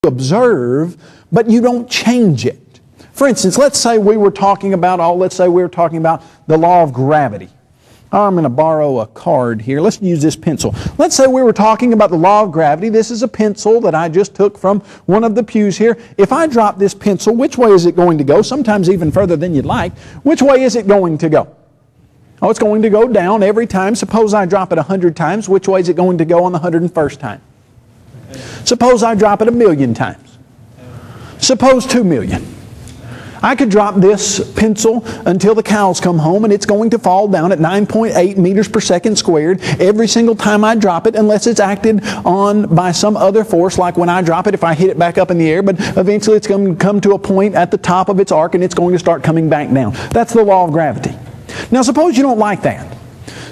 observe, but you don't change it. For instance, let's say we were talking about the law of gravity. I'm going to borrow a card here. Let's use this pencil. Let's say we were talking about the law of gravity. This is a pencil that I just took from one of the pews here. If I drop this pencil, which way is it going to go? Sometimes even further than you'd like. Which way is it going to go? Oh, it's going to go down every time. Suppose I drop it 100 times. Which way is it going to go on the 101st time? Suppose I drop it 1,000,000 times. Suppose 2,000,000. I could drop this pencil until the cows come home and it's going to fall down at 9.8 meters per second squared every single time I drop it, unless it's acted on by some other force, like when I drop it, if I hit it back up in the air, but eventually it's going to come to a point at the top of its arc and it's going to start coming back down. That's the law of gravity. Now suppose you don't like that.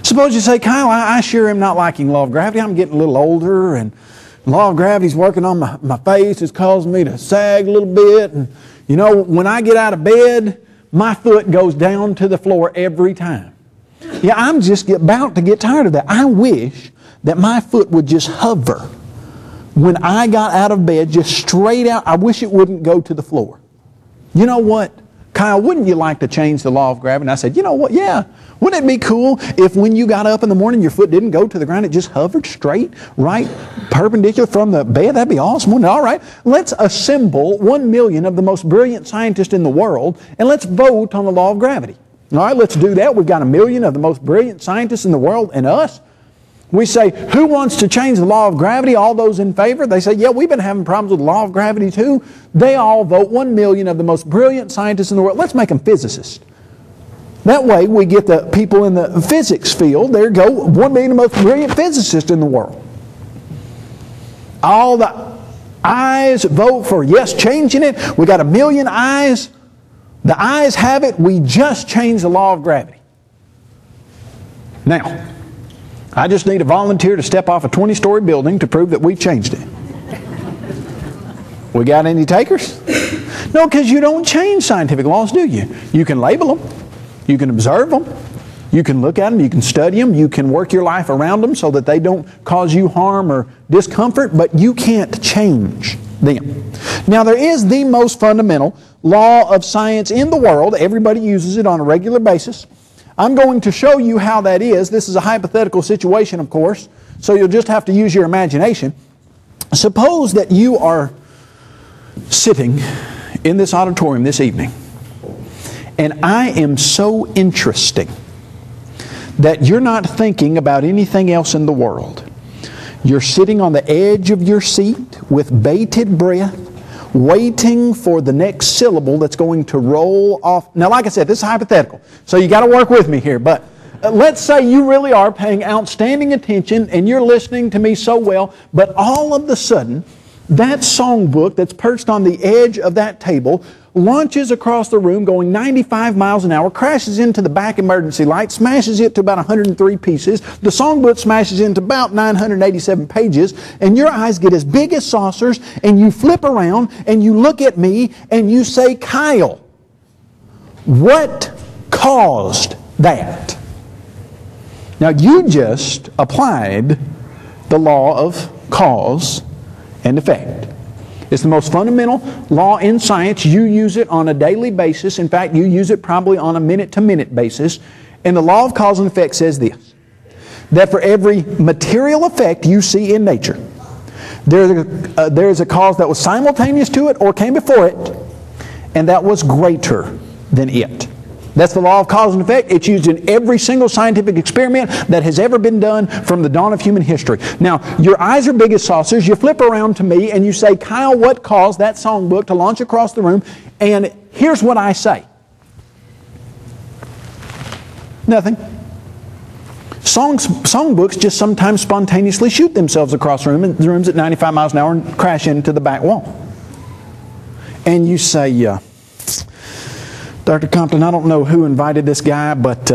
Suppose you say, Kyle, I sure am not liking law of gravity. I'm getting a little older and law of gravity's working on my face. It's causing me to sag a little bit. And, you know, when I get out of bed, my foot goes down to the floor every time. Yeah, I'm just about to get tired of that. I wish that my foot would just hover when I got out of bed, just straight out. I wish it wouldn't go to the floor. You know what? Kyle, wouldn't you like to change the law of gravity? And I said, you know what? Yeah. Wouldn't it be cool if when you got up in the morning, your foot didn't go to the ground, it just hovered straight, right, perpendicular from the bed? That'd be awesome, wouldn't it? All right, let's assemble 1,000,000 of the most brilliant scientists in the world, and let's vote on the law of gravity. All right, let's do that. We've got 1,000,000 of the most brilliant scientists in the world, and us. We say, who wants to change the law of gravity? All those in favor? They say, yeah, we've been having problems with the law of gravity too. They all vote. 1,000,000 of the most brilliant scientists in the world. Let's make them physicists. That way we get the people in the physics field. There you go, 1,000,000 of the most brilliant physicists in the world. All the ayes vote for yes, changing it. We got 1,000,000 ayes. The ayes have it. We just changed the law of gravity. Now, I just need a volunteer to step off a 20-story building to prove that we've changed it. We got any takers? No, because you don't change scientific laws, do you? You can label them. You can observe them. You can look at them. You can study them. You can work your life around them so that they don't cause you harm or discomfort, but you can't change them. Now, there is the most fundamental law of science in the world. Everybody uses it on a regular basis. I'm going to show you how that is. This is a hypothetical situation, of course, so you'll just have to use your imagination. Suppose that you are sitting in this auditorium this evening, and I am so interesting that you're not thinking about anything else in the world. You're sitting on the edge of your seat with bated breath, waiting for the next syllable that's going to roll off. Now, like I said, this is hypothetical, so you got to work with me here. But let's say you really are paying outstanding attention and you're listening to me so well, but all of a sudden, that songbook that's perched on the edge of that table launches across the room going 95 miles an hour, crashes into the back emergency light, smashes it to about 103 pieces. The songbook smashes into about 987 pages, and your eyes get as big as saucers, and you flip around and you look at me and you say, Kyle, what caused that? Now, you just applied the law of cause and effect. It's the most fundamental law in science. You use it on a daily basis. In fact, you use it probably on a minute-to-minute basis. And the law of cause and effect says this, that for every material effect you see in nature, there is a cause that was simultaneous to it or came before it, and that was greater than it. That's the law of cause and effect. It's used in every single scientific experiment that has ever been done from the dawn of human history. Now, your eyes are big as saucers. You flip around to me and you say, Kyle, what caused that songbook to launch across the room? And here's what I say. Nothing. Songbooks just sometimes spontaneously shoot themselves across the rooms at 95 miles an hour and crash into the back wall. And you say, Dr. Compton, I don't know who invited this guy, but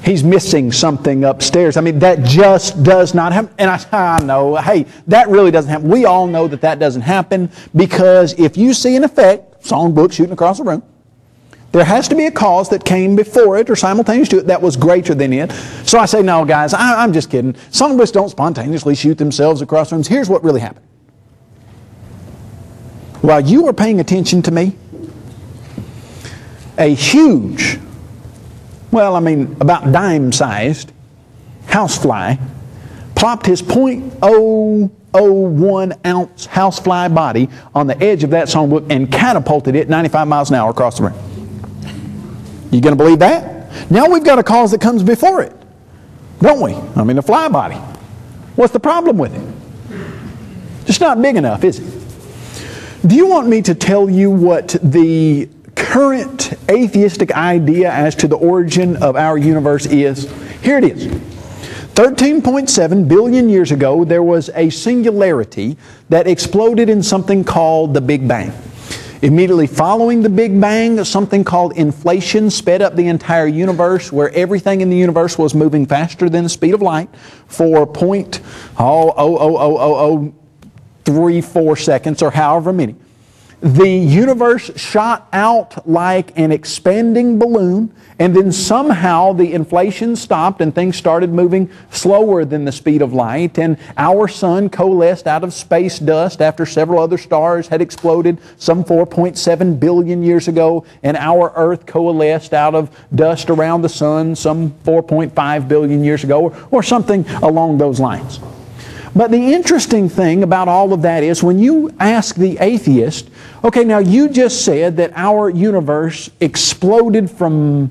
he's missing something upstairs. I mean, that just does not happen. And I know, hey, that really doesn't happen. We all know that that doesn't happen, because if you see an effect, songbook shooting across the room, there has to be a cause that came before it or simultaneous to it that was greater than it. So I say, no, guys, I'm just kidding. Songbooks don't spontaneously shoot themselves across rooms. Here's what really happened. while you were paying attention to me, a huge, about dime-sized housefly plopped his .001 ounce housefly body on the edge of that songbook and catapulted it 95 miles an hour across the room. You going to believe that? Now we've got a cause that comes before it, don't we? A fly body. What's the problem with it? It's not big enough, is it? Do you want me to tell you what the current atheistic idea as to the origin of our universe is? Here it is. 13.7 billion years ago, there was a singularity that exploded in something called the Big Bang. Immediately following the Big Bang, something called inflation sped up the entire universe, where everything in the universe was moving faster than the speed of light for 0.00034 seconds, or however many. The universe shot out like an expanding balloon, and then somehow the inflation stopped and things started moving slower than the speed of light, and our sun coalesced out of space dust after several other stars had exploded some 4.7 billion years ago, and our earth coalesced out of dust around the sun some 4.5 billion years ago, or something along those lines. But the interesting thing about all of that is when you ask the atheist, okay, now you just said that our universe exploded from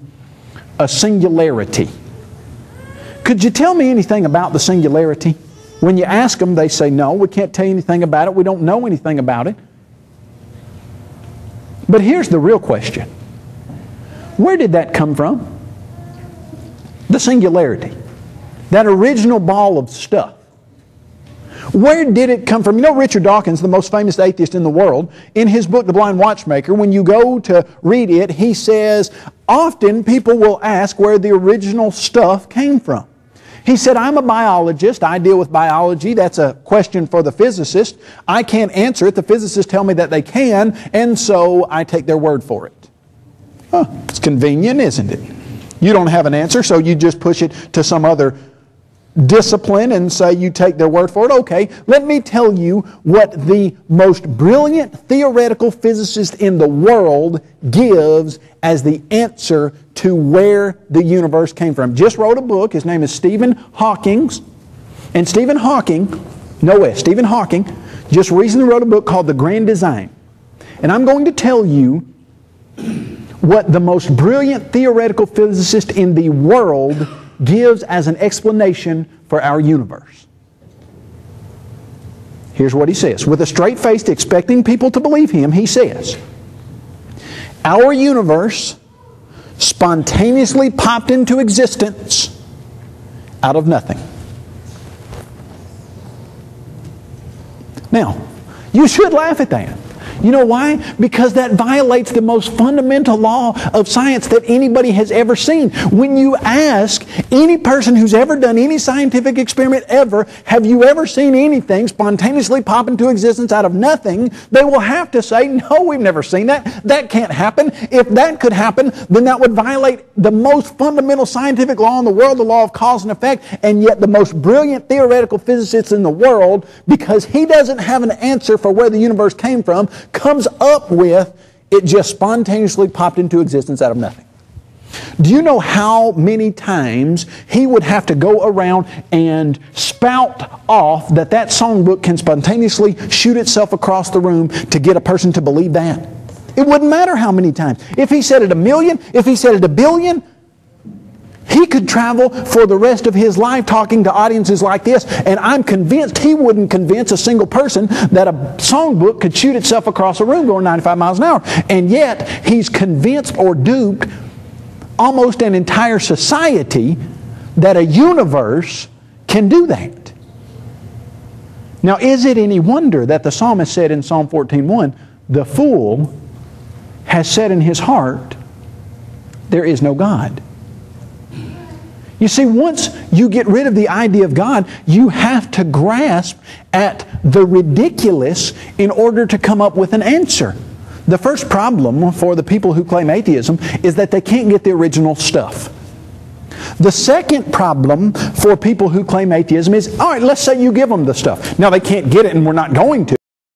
a singularity. Could you tell me anything about the singularity? When you ask them, they say, no, we can't tell you anything about it. We don't know anything about it. But here's the real question. Where did that come from? The singularity. That original ball of stuff. Where did it come from? You know, Richard Dawkins, the most famous atheist in the world, in his book, The Blind Watchmaker, when you go to read it, he says, often people will ask where the original stuff came from. He said, I'm a biologist. I deal with biology. That's a question for the physicist. I can't answer it. The physicists tell me that they can, and so I take their word for it. It's convenient, isn't it? You don't have an answer, so you just push it to some other discipline and say you take their word for it. Okay, let me tell you what the most brilliant theoretical physicist in the world gives as the answer to where the universe came from. Just wrote a book. His name is Stephen Hawking. And Stephen Hawking just recently wrote a book called The Grand Design. And I'm going to tell you what the most brilliant theoretical physicist in the world gives as an explanation for our universe. Here's what he says. With a straight face, expecting people to believe him, he says, our universe spontaneously popped into existence out of nothing. Now, you should laugh at that. You know why? Because that violates the most fundamental law of science that anybody has ever seen. When you ask any person who's ever done any scientific experiment ever, have you ever seen anything spontaneously pop into existence out of nothing? They will have to say, no, we've never seen that. That can't happen. If that could happen, then that would violate the most fundamental scientific law in the world, the law of cause and effect, and yet the most brilliant theoretical physicist in the world, because he doesn't have an answer for where the universe came from, comes up with, it just spontaneously popped into existence out of nothing. Do you know how many times he would have to go around and spout off that that songbook can spontaneously shoot itself across the room to get a person to believe that? It wouldn't matter how many times. If he said it 1,000,000, if he said it 1,000,000,000, he could travel for the rest of his life talking to audiences like this, and I'm convinced he wouldn't convince a single person that a songbook could shoot itself across a room going 95 miles an hour. And yet, he's convinced or duped almost an entire society that a universe can do that. Now, is it any wonder that the psalmist said in Psalm 14:1, the fool has said in his heart, there is no God. You see, once you get rid of the idea of God, you have to grasp at the ridiculous in order to come up with an answer. The first problem for the people who claim atheism is that they can't get the original stuff. The second problem for people who claim atheism is, all right, let's say you give them the stuff. Now, they can't get it, and we're not going to.